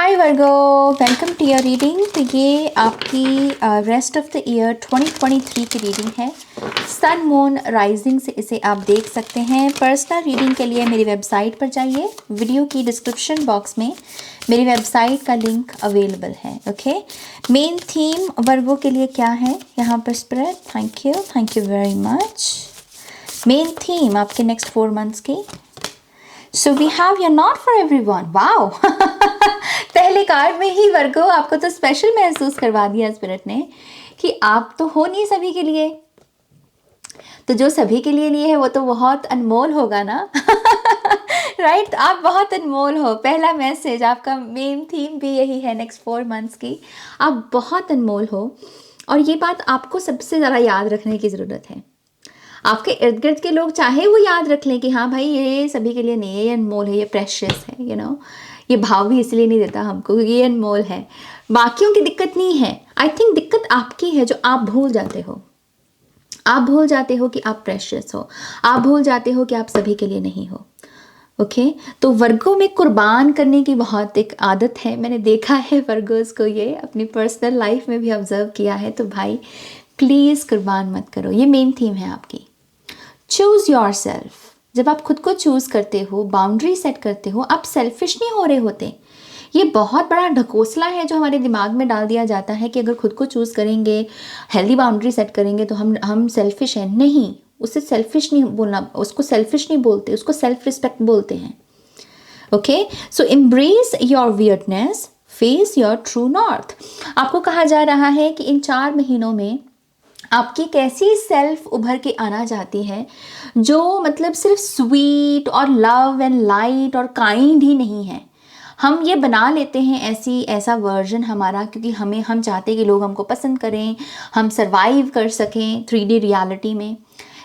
Hi Virgo, welcome to your reading. तो ये आपकी रेस्ट ऑफ द ईयर 2023 की रीडिंग है। सन मून राइजिंग से इसे आप देख सकते हैं। पर्सनल रीडिंग के लिए मेरी वेबसाइट पर जाइए। वीडियो की डिस्क्रिप्शन बॉक्स में मेरी वेबसाइट का लिंक अवेलेबल है। ओके, मेन थीम वर्गो के लिए क्या है यहाँ पर spread? Thank you very much. Main theme आपके नेक्स्ट 4 मंथ्स की। So we have you not for everyone. Wow पहले कार्ड में ही वर्गो आपको तो स्पेशल महसूस करवा दिया स्पिरिट ने कि आप तो हो नहीं सभी के लिए। तो जो सभी के लिए नहीं है वो तो बहुत अनमोल होगा ना राइट आप बहुत अनमोल हो। पहला मैसेज आपका, मेन थीम भी यही है नेक्स्ट 4 मंथ्स की। आप बहुत अनमोल हो और ये बात आपको सबसे ज़्यादा याद रखने की ज़रूरत है। आपके इर्द गिर्द के लोग चाहे वो याद रख लें कि हाँ भाई ये सभी के लिए नहीं है, ये अनमोल है, ये प्रेशियस है, ये भाव भी इसलिए नहीं देता हमको क्योंकि ये अनमोल है। बाकियों की दिक्कत नहीं है। आई थिंक दिक्कत आपकी है जो आप भूल जाते हो। आप भूल जाते हो कि आप प्रेशियस हो। आप भूल जाते हो कि आप सभी के लिए नहीं हो। ओके तो वर्गों में कुर्बान करने की बहुत एक आदत है। मैंने देखा है वर्गोस को, ये अपनी पर्सनल लाइफ में भी ऑब्जर्व किया है। तो भाई प्लीज़ कुर्बान मत करो। ये मेन थीम है आपकी। Choose your self. जब आप खुद को चूज़ करते हो, बाउंड्री सेट करते हो, आप सेल्फिश नहीं हो रहे होते। ये बहुत बड़ा ढकोसला है जो हमारे दिमाग में डाल दिया जाता है कि अगर खुद को चूज़ करेंगे, हेल्दी बाउंड्री सेट करेंगे तो हम सेल्फिश हैं। नहीं, उसे सेल्फिश नहीं बोलना, उसको सेल्फिश नहीं बोलते, उसको सेल्फ रिस्पेक्ट बोलते हैं। Okay so embrace your weirdness, face your true north. आपको कहा जा रहा है कि इन 4 महीनों में आपकी कैसी सेल्फ उभर के आना चाहती है जो मतलब सिर्फ स्वीट और लव एंड लाइट और काइंड ही नहीं है। हम ये बना लेते हैं ऐसा वर्जन हमारा क्योंकि हम चाहते हैं कि लोग हमको पसंद करें, हम सर्वाइव कर सकें 3D रियलिटी में।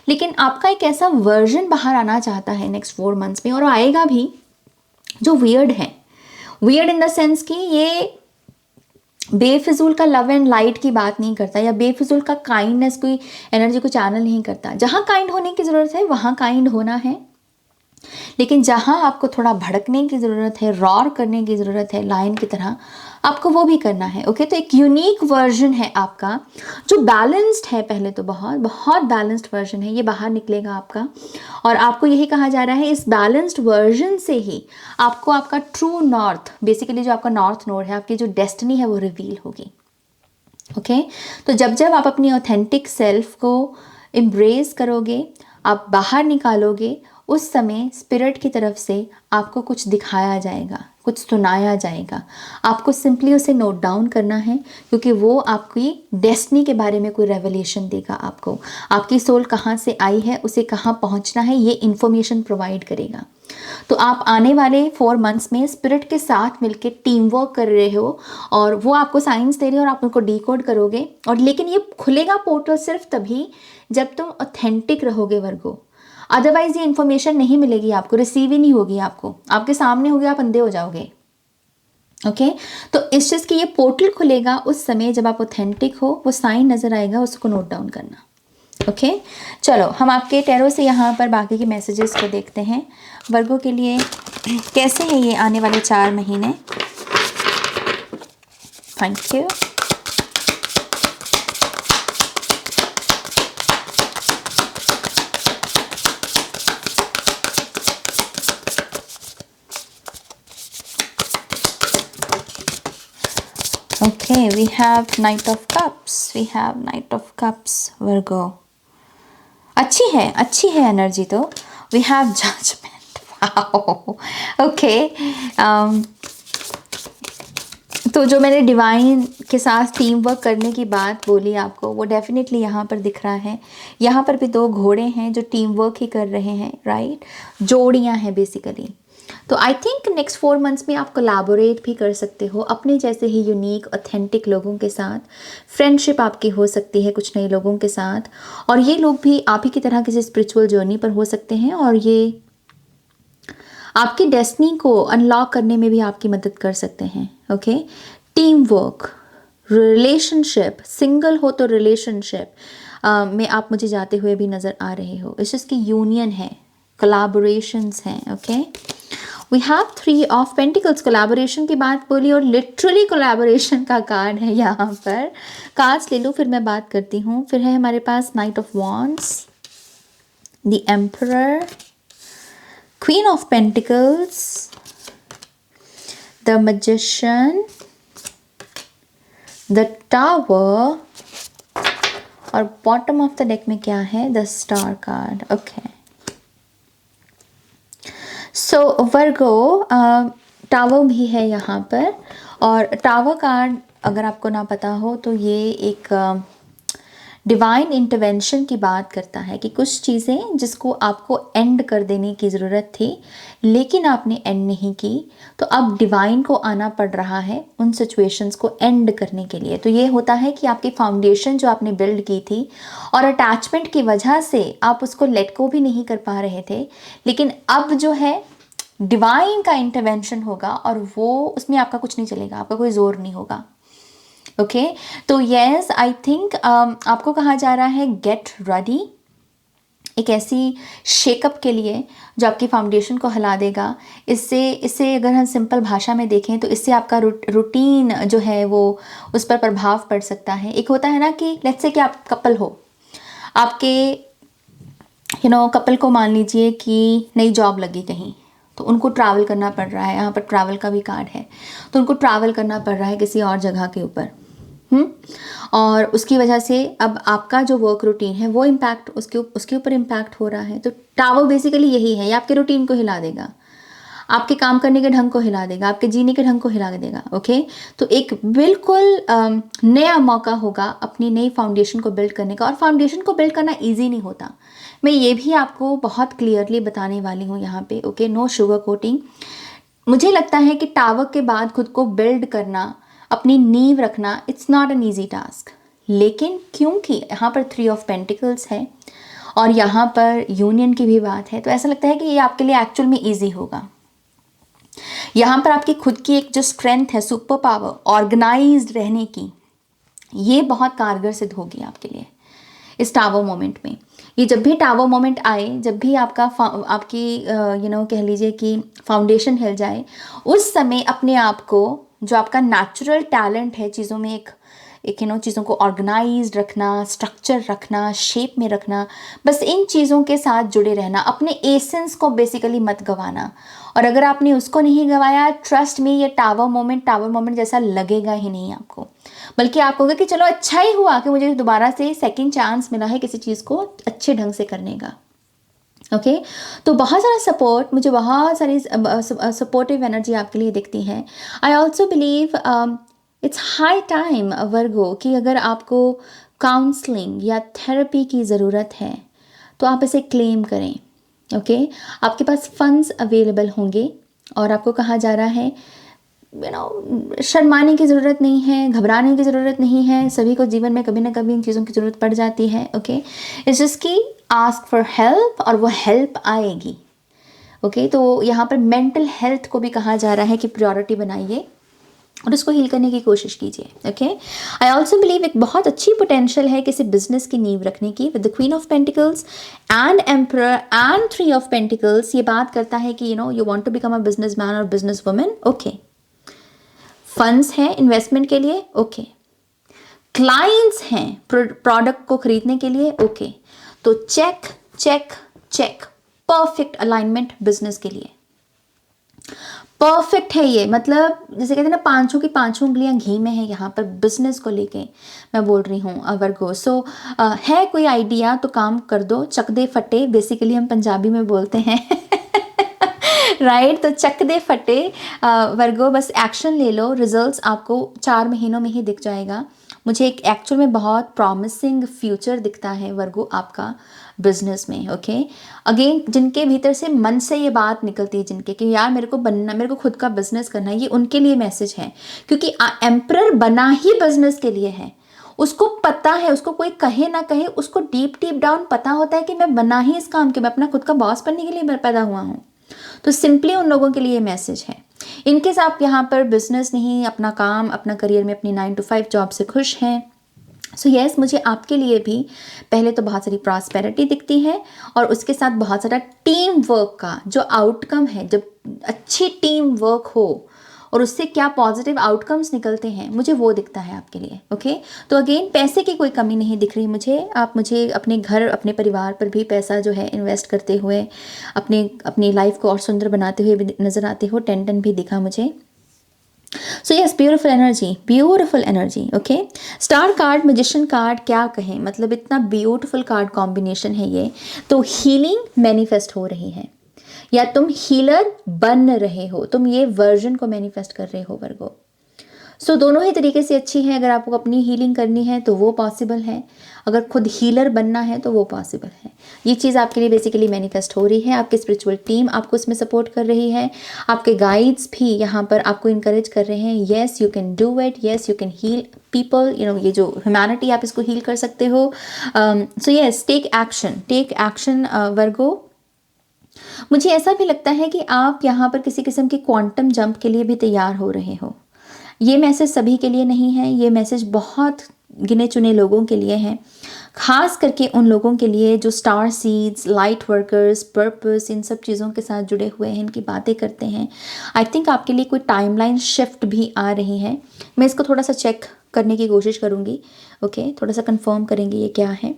लेकिन आपका एक ऐसा वर्जन बाहर आना चाहता है नेक्स्ट 4 मंथ्स में, और आएगा भी, जो वियर्ड है। वियर्ड इन द सेंस कि ये बेफिजूल का लव एंड लाइट की बात नहीं करता या बेफिजूल का काइंडनेस कोई एनर्जी को चैनल नहीं करता। जहाँ काइंड होने की ज़रूरत है वहाँ काइंड होना है, लेकिन जहाँ आपको थोड़ा भड़कने की ज़रूरत है, रॉर करने की ज़रूरत है लायन की तरह, आपको वो भी करना है। ओके तो एक यूनिक वर्जन है आपका जो बैलेंस्ड है। पहले तो बहुत बहुत बैलेंस्ड वर्जन है, ये बाहर निकलेगा आपका। और आपको यही कहा जा रहा है इस बैलेंस्ड वर्जन से ही आपको आपका ट्रू नॉर्थ, बेसिकली जो आपका नॉर्थ नोड है, आपकी जो डेस्टिनी है वो रिवील होगी। ओके तो जब आप अपनी ऑथेंटिक सेल्फ को एम्ब्रेस करोगे, आप बाहर निकालोगे, उस समय स्पिरिट की तरफ से आपको कुछ दिखाया जाएगा, कुछ सुनाया जाएगा। आपको सिंपली उसे नोट डाउन करना है क्योंकि वो आपकी डेस्टिनी के बारे में कोई रेवलेशन देगा आपको। आपकी सोल कहाँ से आई है, उसे कहाँ पहुँचना है, ये इन्फॉर्मेशन प्रोवाइड करेगा। तो आप आने वाले 4 मंथ्स में स्पिरिट के साथ मिलकर टीम वर्क कर रहे हो और वो आपको साइंस दे रही है और आप उनको डिकोड करोगे। और लेकिन ये खुलेगा पोर्टल सिर्फ तभी जब तुम ऑथेंटिक रहोगे वर्गो। अदरवाइज ये इन्फॉर्मेशन नहीं मिलेगी आपको, रिसीव ही नहीं होगी आपको, आपके सामने होगी, आप अंधे हो जाओगे। ओके तो इस चीज़ की ये पोर्टल खुलेगा उस समय जब आप ऑथेंटिक हो। वो साइन नज़र आएगा, उसको नोट डाउन करना। ओके चलो हम आपके टैरो से यहाँ पर बाकी के मैसेजेस को देखते हैं वर्गो के लिए। कैसे हैं ये आने वाले 4 महीने? Thank you. Okay, we have Knight of Cups. We have Knight of Cups, Virgo. अच्छी है एनर्जी। तो we have Judgment. Wow. Okay. तो जो मैंने डिवाइन के साथ टीम वर्क करने की बात बोली आपको, वो डेफिनेटली यहाँ पर दिख रहा है। यहाँ पर भी 2 घोड़े हैं जो टीम वर्क ही कर रहे हैं, राइट? जोड़ियाँ हैं बेसिकली। तो आई थिंक नेक्स्ट 4 मंथ्स में आप कोलैबोरेट भी कर सकते हो अपने जैसे ही यूनिक ऑथेंटिक लोगों के साथ। फ्रेंडशिप आपकी हो सकती है कुछ नए लोगों के साथ, और ये लोग भी आप ही की तरह किसी स्पिरिचुअल जर्नी पर हो सकते हैं और ये आपकी डेस्टिनी को अनलॉक करने में भी आपकी मदद कर सकते हैं। Okay team work, relationship, single हो तो रिलेशनशिप में आप मुझे जाते हुए भी नज़र आ रहे हो। इस चीज़ की यूनियन है, कोलैबोरेशंस हैं। Okay we have 3 of pentacles, collaboration की बात बोली और लिटरली कोलैबोरेशन का कार्ड है यहाँ पर। कार्ड्स ले लो फिर मैं बात करती हूँ। फिर है हमारे पास knight of wands, the emperor, queen of pentacles, the magician, the tower, और बॉटम ऑफ द डेक में क्या है, the star card. Okay, so Virgo tower भी है यहाँ पर, और टावर कार्ड अगर आपको ना पता हो तो ये एक डिवाइन इंटरवेंशन की बात करता है कि कुछ चीज़ें जिसको आपको एंड कर देने की ज़रूरत थी लेकिन आपने एंड नहीं की, तो अब डिवाइन को आना पड़ रहा है उन सिचुएशंस को एंड करने के लिए। तो ये होता है कि आपकी फाउंडेशन जो आपने बिल्ड की थी और अटैचमेंट की वजह से आप उसको लेट को भी नहीं कर पा रहे थे, लेकिन अब जो है डिवाइन का इंटरवेंशन होगा और वो उसमें आपका कुछ नहीं चलेगा, आपका कोई ज़ोर नहीं होगा। ओके, तो यस आई थिंक आपको कहा जा रहा है गेट रेडी, एक ऐसी शेकअप के लिए जो आपकी फाउंडेशन को हिला देगा। इससे अगर हम सिंपल भाषा में देखें तो इससे आपका रूटीन जो है वो उस पर प्रभाव पड़ सकता है। एक होता है ना कि लेट्स से कि आप कपल हो, आपके कपल को मान लीजिए कि नई जॉब लगी कहीं, तो उनको ट्रैवल करना पड़ रहा है, यहाँ पर ट्रैवल का भी कार्ड है, तो उनको ट्रैवल करना पड़ रहा है किसी और जगह के ऊपर। और उसकी वजह से अब आपका जो वर्क रूटीन है वो इम्पैक्ट उसके ऊपर इम्पैक्ट हो रहा है। तो टावर बेसिकली यही है, ये आपके रूटीन को हिला देगा, आपके काम करने के ढंग को हिला देगा, आपके जीने के ढंग को हिला देगा। ओके, तो एक बिल्कुल नया मौका होगा अपनी नई फाउंडेशन को बिल्ड करने का। और फाउंडेशन को बिल्ड करना ईजी नहीं होता, मैं ये भी आपको बहुत क्लियरली बताने वाली हूँ यहाँ पे। Okay, no sugar coating. मुझे लगता है कि टावर के बाद खुद को बिल्ड करना, अपनी नींव रखना, it's not an easy task. लेकिन क्योंकि यहाँ पर 3 ऑफ पेंटिकल्स है और यहाँ पर यूनियन की भी बात है, तो ऐसा लगता है कि ये आपके लिए एक्चुअल में ईजी होगा। यहाँ पर आपकी खुद की एक जो स्ट्रेंथ है, सुपर पावर, ऑर्गेनाइज्ड रहने की, ये बहुत कारगर सिद्ध होगी आपके लिए इस टावर मोमेंट में। ये जब भी टावर मोमेंट आए, जब भी आपकी कह लीजिए कि फाउंडेशन हिल जाए, उस समय अपने आप को, जो आपका नेचुरल टैलेंट है चीज़ों में, एक चीज़ों को ऑर्गेनाइज्ड रखना, स्ट्रक्चर रखना, शेप में रखना, बस इन चीज़ों के साथ जुड़े रहना, अपने एसेंस को बेसिकली मत गंवाना। और अगर आपने उसको नहीं गंवाया, ट्रस्ट में ये टावर मोमेंट जैसा लगेगा ही नहीं आपको, बल्कि आप कहोगे कि चलो अच्छा ही हुआ कि मुझे दोबारा से सेकंड चांस मिला है किसी चीज़ को अच्छे ढंग से करने का। ओके, तो बहुत सारा सपोर्ट, मुझे बहुत सारी सपोर्टिव एनर्जी आपके लिए दिखती है। I also believe it's high time Virgo कि अगर आपको काउंसलिंग या थेरेपी की ज़रूरत है तो आप इसे क्लेम करें। ओके, आपके पास फंड्स अवेलेबल होंगे और आपको कहा जा रहा है शर्माने की ज़रूरत नहीं है, घबराने की ज़रूरत नहीं है। सभी को जीवन में कभी ना कभी इन चीज़ों की ज़रूरत पड़ जाती है। ओके, इट्स जस्ट कि आस्क फॉर हेल्प और वो हेल्प आएगी। ओके, तो यहाँ पर मेंटल हेल्थ को भी कहा जा रहा है कि प्रायोरिटी बनाइए और उसको हील करने की कोशिश कीजिए। ओके, आई ऑल्सो बिलीव एक बहुत अच्छी पोटेंशियल है किसी बिजनेस की नींव रखने की with the queen of pentacles and emperor and 3 of pentacles. ये बात करता है कि you want to become a business man और बिजनेस वुमेन। ओके, फंड्स हैं इन्वेस्टमेंट के लिए। ओके, क्लाइंट्स हैं प्रोडक्ट को खरीदने के लिए। ओके, तो check check check, perfect alignment business के लिए परफेक्ट है ये। मतलब जैसे कहते हैं ना, पांचों की पांचों उंगलियां घी में है यहाँ पर बिजनेस को लेके मैं बोल रही हूँ वर्गो। सो है कोई आइडिया तो काम कर दो, चक दे फटे बेसिकली हम पंजाबी में बोलते हैं राइट। तो चक दे फटे वर्गो, बस एक्शन ले लो, रिजल्ट्स आपको 4 महीनों में ही दिख जाएगा। मुझे एक एक्चुअल में बहुत प्रॉमिसिंग फ्यूचर दिखता है वर्गो आपका बिजनेस में। ओके, अगेन जिनके भीतर से मन से ये बात निकलती है, जिनके कि यार मेरे को खुद का बिजनेस करना है, ये उनके लिए मैसेज है। क्योंकि एम्परर बना ही बिजनेस के लिए है, उसको पता है, उसको कोई कहे ना कहे, उसको डीप डाउन पता होता है कि मैं बना ही इस काम के, मैं अपना खुद का बॉस बनने के लिए पैदा हुआ हूँ। तो सिंपली उन लोगों के लिए मैसेज है। इनकेस आप यहाँ पर बिजनेस नहीं, अपना काम, अपना करियर में अपनी 9 to 5 जॉब से खुश हैं, सो यस, मुझे आपके लिए भी पहले तो बहुत सारी प्रॉस्पेरिटी दिखती है और उसके साथ बहुत सारा टीम वर्क का जो आउटकम है, जब अच्छी टीम वर्क हो और उससे क्या पॉजिटिव आउटकम्स निकलते हैं, मुझे वो दिखता है आपके लिए। ओके, तो अगेन पैसे की कोई कमी नहीं दिख रही मुझे। आप मुझे अपने घर, अपने परिवार पर भी पैसा जो है इन्वेस्ट करते हुए अपनी लाइफ को और सुंदर बनाते हुए भी नज़र आते हो। 10 भी दिखा मुझे। So yes, beautiful energy, beautiful energy. Okay, star card, magician card, क्या कहें, मतलब इतना ब्यूटिफुल कार्ड कॉम्बिनेशन है ये। तो हीलिंग मैनिफेस्ट हो रही है, या तुम हीलर बन रहे हो, तुम ये वर्जन को मैनिफेस्ट कर रहे हो वर्गो। सो दोनों ही तरीके से अच्छी है। अगर आपको अपनी हीलिंग करनी है तो वो पॉसिबल है, अगर खुद हीलर बनना है तो वो पॉसिबल है। ये चीज़ आपके लिए बेसिकली मैनिफेस्ट हो रही है। आपकी स्पिरिचुअल टीम आपको इसमें सपोर्ट कर रही है, आपके गाइड्स भी यहाँ पर आपको इंकरेज कर रहे हैं। Yes you can do it, yes you can heal people, you know, ये जो ह्यूमैनिटी, आप इसको हील कर सकते हो। So yes, take action, take action Virgo. मुझे ऐसा भी लगता है कि आप यहाँ पर किसी किस्म के क्वांटम जंप के लिए भी तैयार हो रहे हो। ये मैसेज सभी के लिए नहीं है, ये मैसेज बहुत गिने चुने लोगों के लिए है, खास करके उन लोगों के लिए जो star seeds, light workers, purpose, इन सब चीज़ों के साथ जुड़े हुए हैं, इनकी बातें करते हैं। आई थिंक आपके लिए कोई टाइमलाइन शिफ्ट भी आ रही है। मैं इसको थोड़ा सा चेक करने की कोशिश करूँगी। ओके, थोड़ा सा कंफर्म करेंगे ये क्या है।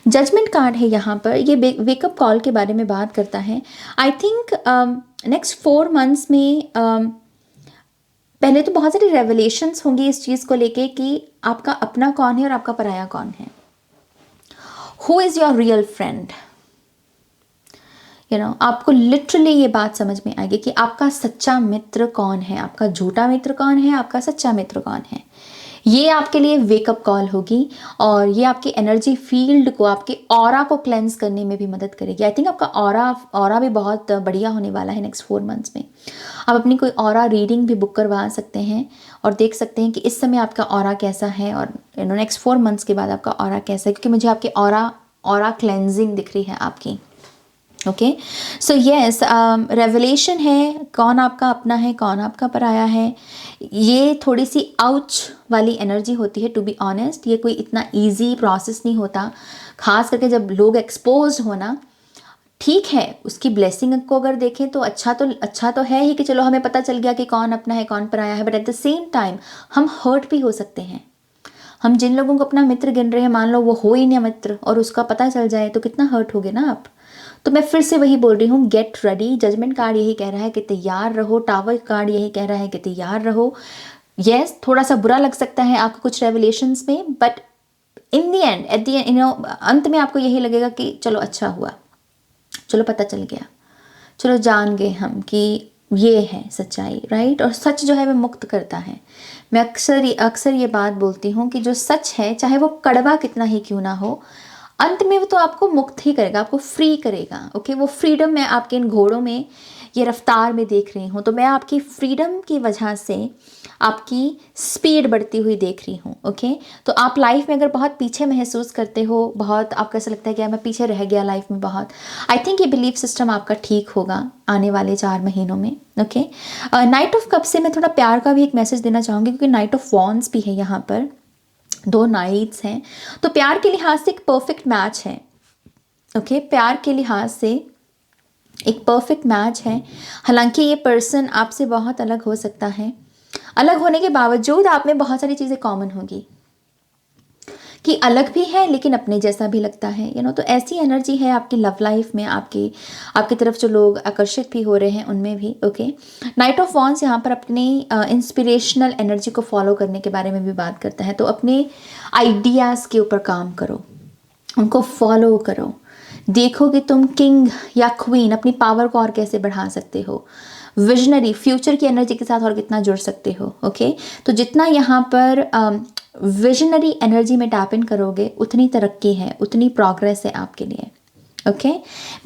जजमेंट कार्ड है यहाँ पर, ये वेकअप कॉल के बारे में बात करता है। आई थिंक नेक्स्ट 4 मंथ्स में पहले तो बहुत सारी रेवलेशंस होंगी इस चीज़ को लेके कि आपका अपना कौन है और आपका पराया कौन है। Who is your real friend, you know, आपको लिटरली ये बात समझ में आएगी कि आपका सच्चा मित्र कौन है, आपका झूठा मित्र कौन है, आपका सच्चा मित्र कौन है। ये आपके लिए वेकअप कॉल होगी और ये आपकी एनर्जी फील्ड को, आपके ऑरा को क्लेंस करने में भी मदद करेगी। आई थिंक आपका ऑरा भी बहुत बढ़िया होने वाला है नेक्स्ट 4 मंथ्स में। आप अपनी कोई ऑरा रीडिंग भी बुक करवा सकते हैं और देख सकते हैं कि इस समय आपका ऑरा कैसा है और यू नो नेक्स्ट 4 मंथ्स के बाद आपका ऑरा कैसा है, क्योंकि मुझे आपके ऑरा क्लेंजिंग दिख रही है आपकी। ओके, सो येस, रेवलेशन है, कौन आपका अपना है, कौन आपका पराया है। ये थोड़ी सी आउच वाली एनर्जी होती है, टू बी ऑनेस्ट। ये कोई इतना इजी प्रोसेस नहीं होता, खास करके जब लोग एक्सपोज होना। ठीक है, उसकी ब्लेसिंग को अगर देखें तो अच्छा तो है ही कि चलो हमें पता चल गया कि कौन अपना है कौन पराया है, but at the same time हम हर्ट भी हो सकते हैं। हम जिन लोगों को अपना मित्र गिन रहे हैं, मान लो वो हो ही नहीं मित्र और उसका पता चल जाए तो कितना हर्ट होगे ना आप। तो मैं फिर से वही बोल रही हूँ, गेट रेडी। जजमेंट कार्ड यही कह रहा है कि तैयार रहो, टावर कार्ड यही कह रहा है कि तैयार रहो। यस, थोड़ा सा बुरा लग सकता है आपको कुछ रेवलेशंस में, but in the and, at the and, you know, अंत में आपको यही लगेगा कि चलो अच्छा हुआ, चलो पता चल गया, चलो जान गए हम कि ये है सच्चाई, राइट। और सच जो है वो मुक्त करता है। मैं अक्सर ये बात बोलती हूँ कि जो सच है, चाहे वो कड़वा कितना ही क्यों ना हो, अंत में वो तो आपको मुक्त ही करेगा, आपको फ्री करेगा। ओके, वो फ्रीडम मैं आपके इन घोड़ों में, ये रफ्तार में देख रही हूँ। तो मैं आपकी फ्रीडम की वजह से आपकी स्पीड बढ़ती हुई देख रही हूँ। ओके, तो आप लाइफ में अगर बहुत पीछे महसूस करते हो, बहुत आपको ऐसा लगता है कि यार मैं पीछे रह गया लाइफ में बहुत, आई थिंक ये बिलीफ सिस्टम आपका ठीक होगा आने वाले 4 महीनों में। ओके, नाइट ऑफ कप से मैं थोड़ा प्यार का भी एक मैसेज देना चाहूँगी, क्योंकि नाइट ऑफ वॉन्ड्स भी है यहाँ पर, 2 नाइट्स हैं। तो प्यार के लिहाज से एक परफेक्ट मैच है। ओके, प्यार के लिहाज से एक परफेक्ट मैच है। हालांकि ये पर्सन आपसे बहुत अलग हो सकता है, अलग होने के बावजूद आप में बहुत सारी चीज़ें कॉमन होगी, कि अलग भी है लेकिन अपने जैसा भी लगता है, यू नो। तो ऐसी एनर्जी है आपकी लव लाइफ में, आपकी तरफ जो लोग आकर्षित भी हो रहे हैं उनमें भी। ओके, नाइट ऑफ वॉन्ड्स यहाँ पर अपनी इंस्पिरेशनल एनर्जी को फॉलो करने के बारे में भी बात करता है। तो अपने आइडियाज़ के ऊपर काम करो, उनको फॉलो करो, देखो कि तुम किंग या क्वीन अपनी पावर को और कैसे बढ़ा सकते हो, विजनरी फ्यूचर की एनर्जी के साथ और कितना जुड़ सकते हो। ओके, तो जितना यहाँ पर विजनरी एनर्जी में टैप इन करोगे, उतनी तरक्की है, उतनी प्रोग्रेस है आपके लिए। ओके,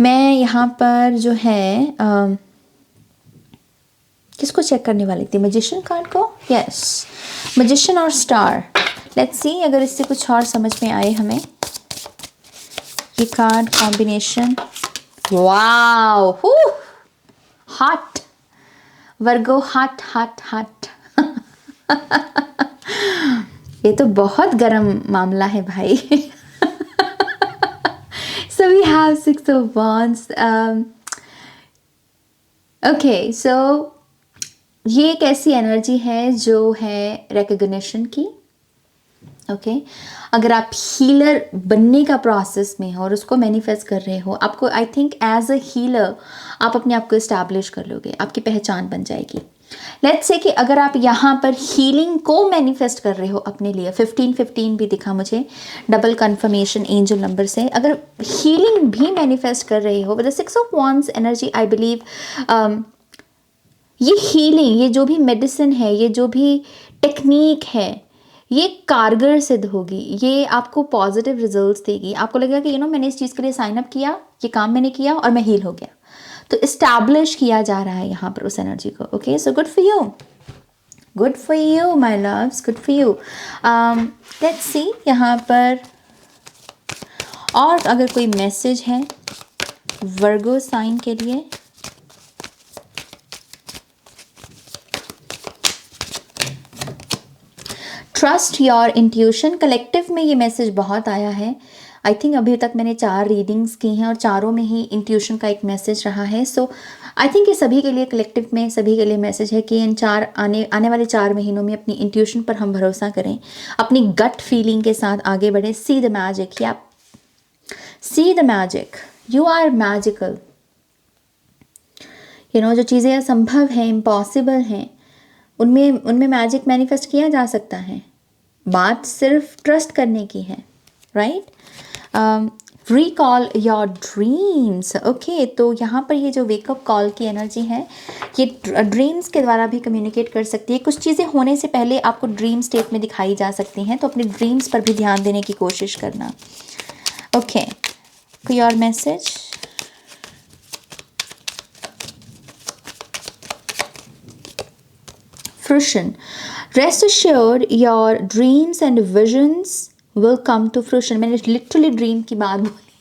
मैं यहाँ पर जो है किसको चेक करने वाली थी, मैजिशियन कार्ड को। यस, मैजिशियन और स्टार। लेट्स सी अगर इससे कुछ और समझ में आए हमें। ये कार्ड कॉम्बिनेशन, वाओ, हॉट वर्गो, हॉट हॉट हॉट। ये तो बहुत गर्म मामला है भाई। So we have Six of Wands. Okay, so ये एक ऐसी एनर्जी है जो है रिकग्निशन की। ओके अगर आप हीलर बनने का प्रोसेस में हो और उसको मैनिफेस्ट कर रहे हो, आपको I think as a healer आप अपने आप को इस्टेब्लिश कर लोगे, आपकी पहचान बन जाएगी। लेट्स से कि अगर आप यहाँ पर हीलिंग को मैनिफेस्ट कर रहे हो अपने लिए, 15-15 भी दिखा मुझे डबल कंफर्मेशन एंजल नंबर से, अगर हीलिंग भी मैनिफेस्ट कर रहे हो with the six of wands energy, I believe ये हीलिंग, ये जो भी मेडिसिन है, ये जो भी टेक्निक है, ये कारगर सिद्ध होगी, ये आपको पॉजिटिव रिजल्ट्स देगी। आपको लगेगा कि मैंने इस चीज़ के लिए साइन अप किया, ये काम मैंने किया और मैं हील हो गया। तो इस्टेब्लिश किया जा रहा है यहाँ पर उस एनर्जी को। Okay so good for you, good for you my loves, good for you. Let's see यहाँ पर और अगर कोई मैसेज है वर्गो साइन के लिए। ट्रस्ट योर इंट्यूशन, कलेक्टिव में ये मैसेज बहुत आया है। आई थिंक अभी तक मैंने 4 रीडिंग्स की हैं और चारों में ही इंट्यूशन का एक मैसेज रहा है। सो आई थिंक ये सभी के लिए, कलेक्टिव में सभी के लिए मैसेज है कि इन आने वाले 4 महीनों में अपनी इंट्यूशन पर हम भरोसा करें, अपनी गट फीलिंग के साथ आगे बढ़ें। सी द मैजिक, या see the magic, you are magical. जो चीज़ें असंभव हैं, इम्पॉसिबल हैं, उनमें मैजिक मैनिफेस्ट किया जा सकता है। बात सिर्फ ट्रस्ट करने की है, right. Recall your dreams. Okay तो यहाँ पर ये जो वेकअप कॉल की एनर्जी है, ये ड्रीम्स के द्वारा भी कम्युनिकेट कर सकती है। कुछ चीज़ें होने से पहले आपको ड्रीम स्टेट में दिखाई जा सकती हैं, तो अपने ड्रीम्स पर भी ध्यान देने की कोशिश करना। ओके कोई और message? Fruition. Rest assured your dreams and visions will come to fruition. मैंने लिटरली ड्रीम की बात बोली।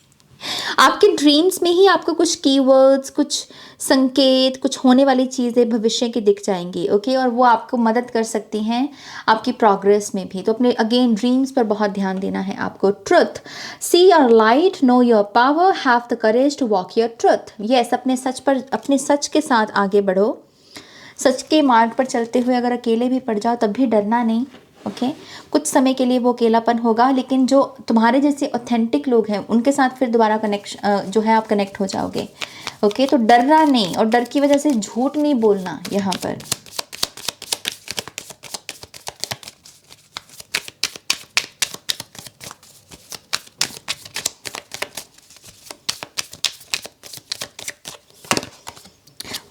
आपके ड्रीम्स में ही आपको कुछ कीवर्ड्स, कुछ संकेत, कुछ होने वाली चीज़ें भविष्य की दिख जाएंगी। ओके और वो आपको मदद कर सकती हैं आपकी प्रोग्रेस में भी। तो अपने अगेन ड्रीम्स पर बहुत ध्यान देना है आपको। Truth, see your light, know your power, have the courage to walk your truth. Yes अपने सच के साथ आगे बढ़ो। सच के मार्ग पर चलते हुए अगर अकेले भी पड़ जाओ तब भी डरना नहीं। ओके कुछ समय के लिए वो अकेलापन होगा, लेकिन जो तुम्हारे जैसे ऑथेंटिक लोग हैं उनके साथ फिर दोबारा जो है आप कनेक्ट हो जाओगे। ओके तो डरना नहीं, और डर की वजह से झूठ नहीं बोलना यहाँ पर।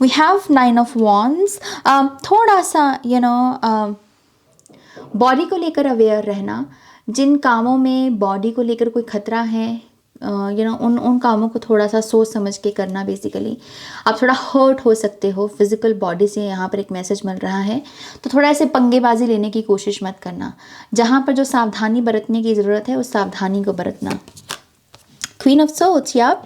We have 9 of Wands. थोड़ा सा बॉडी को लेकर अवेयर रहना। जिन कामों में बॉडी को लेकर कोई खतरा है, उन कामों को थोड़ा सा सोच समझ के करना। बेसिकली आप थोड़ा हर्ट हो सकते हो फिजिकल बॉडी से, यहाँ पर एक मैसेज मिल रहा है। तो थोड़ा ऐसे पंगेबाजी लेने की कोशिश मत करना। जहाँ पर जो सावधानी बरतने की ज़रूरत है उस सावधानी को बरतना। क्वीन ऑफ सोर्ड्स, या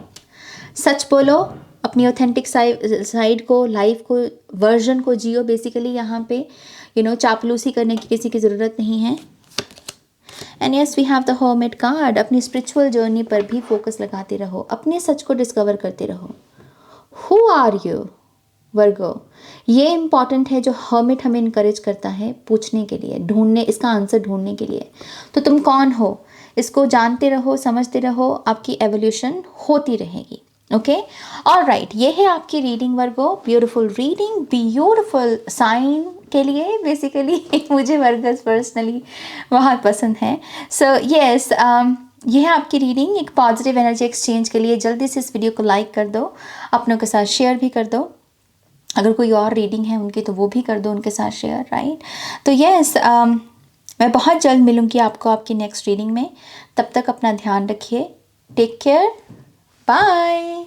सच बोलो, अपनी ऑथेंटिक साइड को, लाइफ को, वर्जन को जियो। बेसिकली यहाँ पे चापलूसी करने की किसी की ज़रूरत नहीं है। And yes we have the hermit card. अपनी स्पिरिचुअल जर्नी पर भी फोकस लगाते रहो, अपने सच को डिस्कवर करते रहो। हु आर यू वर्गो, ये इम्पॉर्टेंट है। जो हर्मिट हमें इनकरेज करता है पूछने के लिए, ढूंढने, इसका आंसर ढूंढने के लिए। तो तुम कौन हो इसको जानते रहो, समझते रहो, आपकी एवोल्यूशन होती रहेगी। ओके ऑलराइट, ये है आपकी रीडिंग वर्गो। ब्यूटीफुल रीडिंग, ब्यूटीफुल साइन के लिए बेसिकली मुझे वर्गस पर्सनली बहुत पसंद है। सो यस ये है आपकी रीडिंग एक पॉजिटिव एनर्जी एक्सचेंज के लिए। जल्दी से इस वीडियो को लाइक कर दो, अपनों के साथ शेयर भी कर दो। अगर कोई और रीडिंग है उनकी तो वो भी कर दो उनके साथ शेयर, राइट। तो यस मैं बहुत जल्द मिलूँगी आपको आपकी नेक्स्ट रीडिंग में। तब तक अपना ध्यान रखिए। Take care, bye.